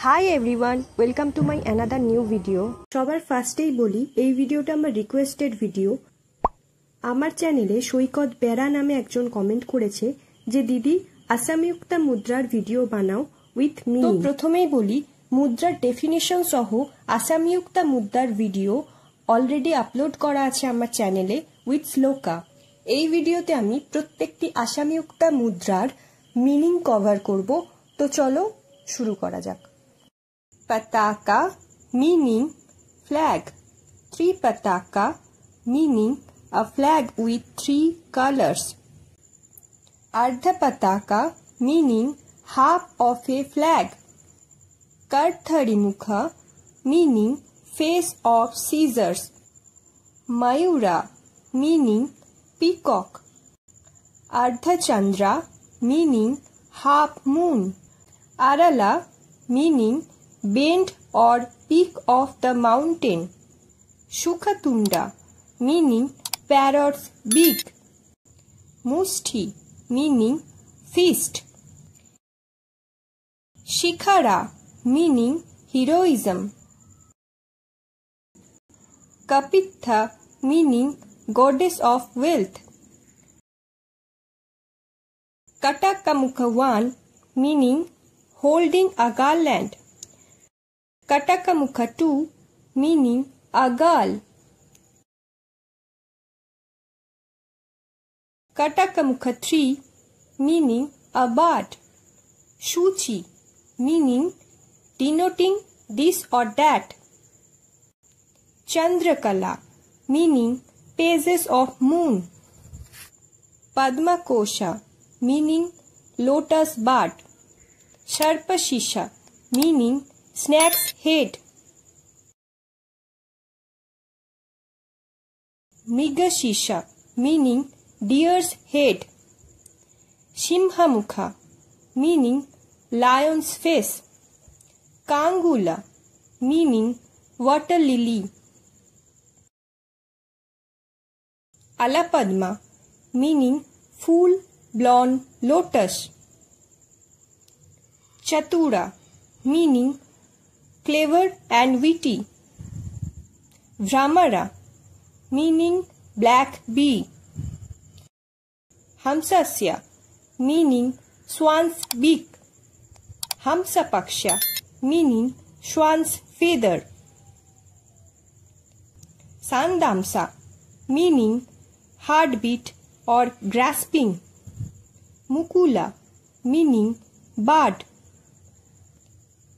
Hi everyone, welcome to my another new video. সবার ফার্স্টেই বলি, এই ভিডিওটা আমার রিকোয়েস্টেড ভিডিও। আমার চ্যানেলে সৈকত বেরা নামে একজন কমেন্ট করেছে যে দিদি আসামিউক্তা মুদ্রার ভিডিও বানাও উইথ মি। তো প্রথমেই বলি, মুদ্রার ডেফিনেশন সহ আসামিউক্তা মুদ্রার ভিডিও অলরেডি আপলোড করা আছে আমার চ্যানেলে উইথ শ্লোকা। এই ভিডিওতে আমি প্রত্যেকটি আসামিউক্তা মুদ্রার মিনিং কভার করব। তো চলো শুরু করা যাক। Pataka meaning flag. Tripataka meaning a flag with 3 colors. Ardhapataka meaning half of a flag. Kartharimukha meaning face of scissors. Mayura meaning peacock. Ardhachandra meaning half moon. Arala meaning bend or peak of the mountain. Shukhatunda meaning parrot's beak. Mushti meaning fist. Shikhara meaning heroism. Kapitha meaning goddess of wealth. Katakamukhavan meaning holding a garland. Katakamukha 2 meaning a girl. Katakamukha 3 meaning a bird. Shuchi meaning denoting this or that. Chandrakala meaning phases of moon. Padmakosha meaning lotus bud. Sharpashisha meaning snake's head. Mrigashisha meaning deer's head. Simhamukha meaning lion's face. Kangula meaning water lily. Alapadma meaning full blown lotus. Chatura meaning clever and witty. Vramara meaning black bee. Hamsasya meaning swan's beak. Hamsapaksha meaning swan's feather. Sandamsa meaning heartbeat or grasping. Mukula meaning bird.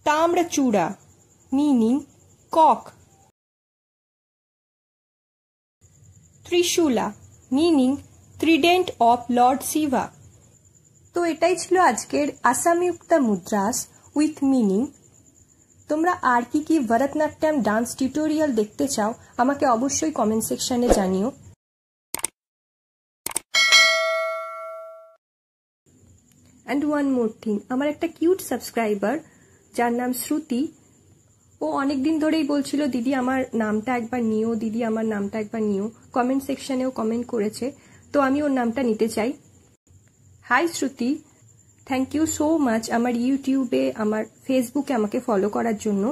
Tamrachuda meaning cock. Trishula meaning trident of Lord Shiva. তো এটাই ছিল আজকের আসামিউক্তা মুদ্রাস with meaning. তোমরা আর কি কি Bharatanatyam dance tutorial দেখতে চাও আমাকে অবশ্যই কমেন্ট সেকশনে জানিও। অ্যান্ড ওয়ান মোর থিং, আমার একটা কিউট সাবস্ক্রাইবার যার নাম শ্রুতি, ও অনেকদিন ধরেই বলছিল দিদি আমার নামটা একবার নিও, দিদি আমার নামটা একবার নিও। কমেন্ট সেকশনেও কমেন্ট করেছে, তো আমি ওর নামটা নিতে চাই। Hi Shruti, thank you so much আমার ইউটিউবে, আমার ফেসবুকে আমাকে ফলো করার জন্য,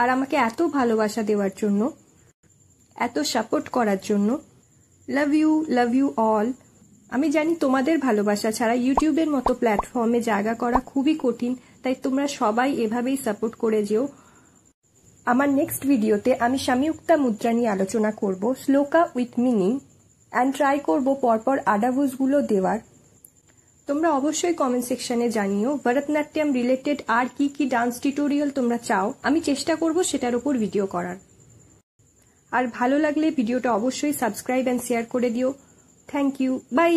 আর আমাকে এত ভালোবাসা দেওয়ার জন্য, এত সাপোর্ট করার জন্য। Love you all. আমি জানি তোমাদের ভালোবাসা ছাড়া ইউটিউবের মতো প্ল্যাটফর্মে জায়গা করা খুবই কঠিন, তাই তোমরা সবাই এভাবেই সাপোর্ট করে যেও। আমার নেক্সট ভিডিওতে আমি সামিউক্তা মুদ্রা নিয়ে আলোচনা করব, শ্লোকা উইথ মিনিং, অ্যান্ড ট্রাই করব পরপর আডাভুজগুলো দেওয়ার। তোমরা অবশ্যই কমেন্ট সেকশনে জানিও ভরতনাট্যম রিলেটেড আর কি কি ডান্স টিউটোরিয়াল তোমরা চাও, আমি চেষ্টা করব সেটার উপর ভিডিও করার। আর ভালো লাগলে ভিডিওটা অবশ্যই সাবস্ক্রাইব অ্যান্ড শেয়ার করে দিও। Thank you, by.